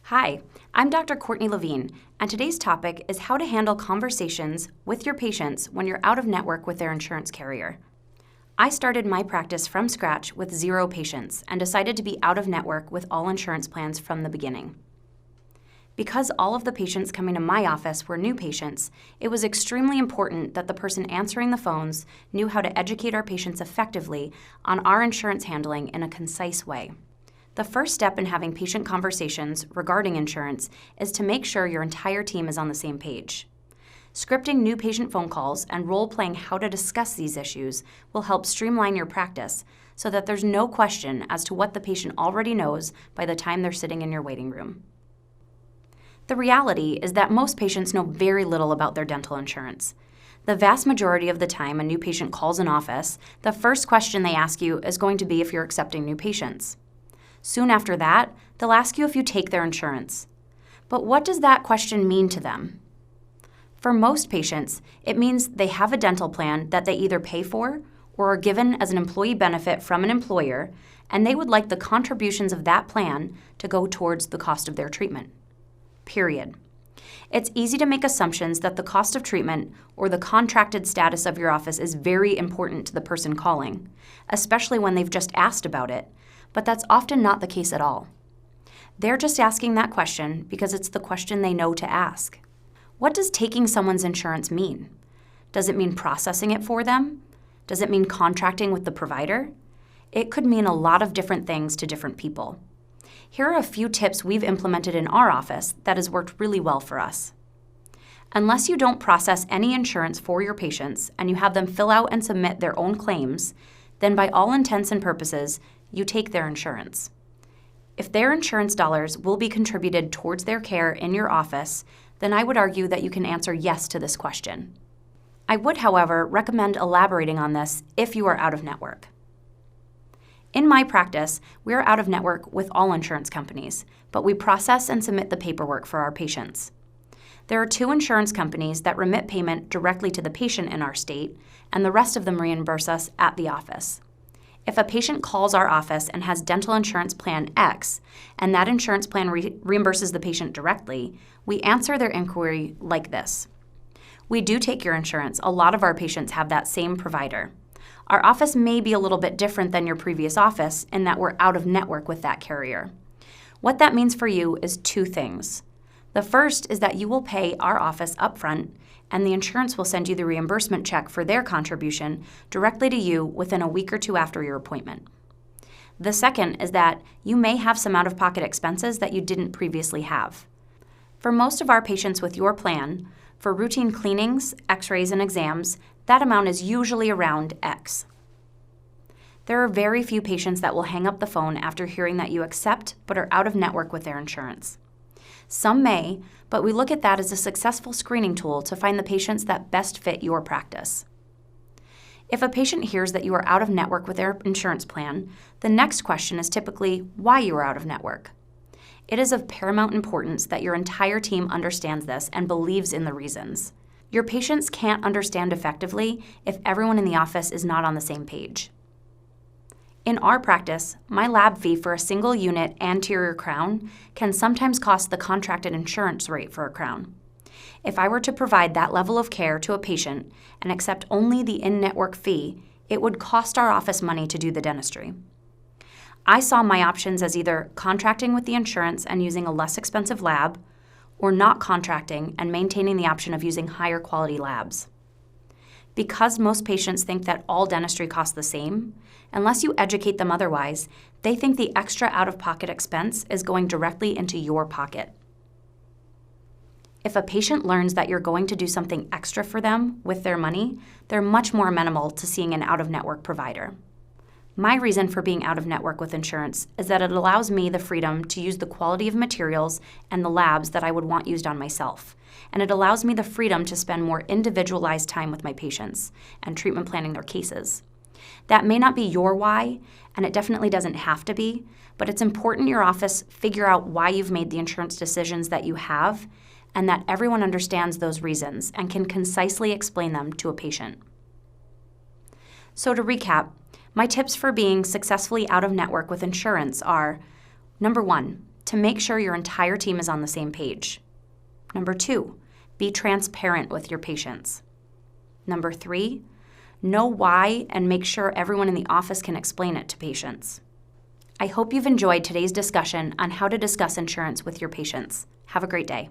Hi, I'm Dr. Courtney Levine, and today's topic is how to handle conversations with your patients when you're out of network with their insurance carrier. I started my practice from scratch with 0 patients and decided to be out of network with all insurance plans from the beginning. Because all of the patients coming to my office were new patients, it was extremely important that the person answering the phones knew how to educate our patients effectively on our insurance handling in a concise way. The first step in having patient conversations regarding insurance is to make sure your entire team is on the same page. Scripting new patient phone calls and role-playing how to discuss these issues will help streamline your practice so that there's no question as to what the patient already knows by the time they're sitting in your waiting room. The reality is that most patients know very little about their dental insurance. The vast majority of the time a new patient calls an office, the first question they ask you is going to be if you're accepting new patients. Soon after that, they'll ask you if you take their insurance. But what does that question mean to them? For most patients, it means they have a dental plan that they either pay for or are given as an employee benefit from an employer, and they would like the contributions of that plan to go towards the cost of their treatment. Period. It's easy to make assumptions that the cost of treatment or the contracted status of your office is very important to the person calling, especially when they've just asked about it, but that's often not the case at all. They're just asking that question because it's the question they know to ask. What does taking someone's insurance mean? Does it mean processing it for them? Does it mean contracting with the provider? It could mean a lot of different things to different people. Here are a few tips we've implemented in our office that has worked really well for us. Unless you don't process any insurance for your patients and you have them fill out and submit their own claims, then by all intents and purposes, you take their insurance. If their insurance dollars will be contributed towards their care in your office, then I would argue that you can answer yes to this question. I would, however, recommend elaborating on this if you are out of network. In my practice, we are out of network with all insurance companies, but we process and submit the paperwork for our patients. There are 2 insurance companies that remit payment directly to the patient in our state, and the rest of them reimburse us at the office. If a patient calls our office and has dental insurance plan X, and that insurance plan reimburses the patient directly, we answer their inquiry like this. We do take your insurance. A lot of our patients have that same provider. Our office may be a little bit different than your previous office in that we're out of network with that carrier. What that means for you is 2 things. The first is that you will pay our office upfront, and the insurance will send you the reimbursement check for their contribution directly to you within a week or 2 after your appointment. The second is that you may have some out-of-pocket expenses that you didn't previously have. For most of our patients with your plan, for routine cleanings, x-rays, and exams, that amount is usually around X. There are very few patients that will hang up the phone after hearing that you accept but are out of network with their insurance. Some may, but we look at that as a successful screening tool to find the patients that best fit your practice. If a patient hears that you are out of network with their insurance plan, the next question is typically why you are out of network. It is of paramount importance that your entire team understands this and believes in the reasons. Your patients can't understand effectively if everyone in the office is not on the same page. In our practice, my lab fee for a single unit anterior crown can sometimes cost the contracted insurance rate for a crown. If I were to provide that level of care to a patient and accept only the in-network fee, it would cost our office money to do the dentistry. I saw my options as either contracting with the insurance and using a less expensive lab, or not contracting and maintaining the option of using higher quality labs. Because most patients think that all dentistry costs the same, unless you educate them otherwise, they think the extra out-of-pocket expense is going directly into your pocket. If a patient learns that you're going to do something extra for them with their money, they're much more amenable to seeing an out-of-network provider. My reason for being out of network with insurance is that it allows me the freedom to use the quality of materials and the labs that I would want used on myself, and it allows me the freedom to spend more individualized time with my patients and treatment planning their cases. That may not be your why, and it definitely doesn't have to be, but it's important your office figure out why you've made the insurance decisions that you have, and that everyone understands those reasons and can concisely explain them to a patient. So to recap, my tips for being successfully out of network with insurance are, number 1, to make sure your entire team is on the same page. Number 2, be transparent with your patients. Number 3, know why and make sure everyone in the office can explain it to patients. I hope you've enjoyed today's discussion on how to discuss insurance with your patients. Have a great day.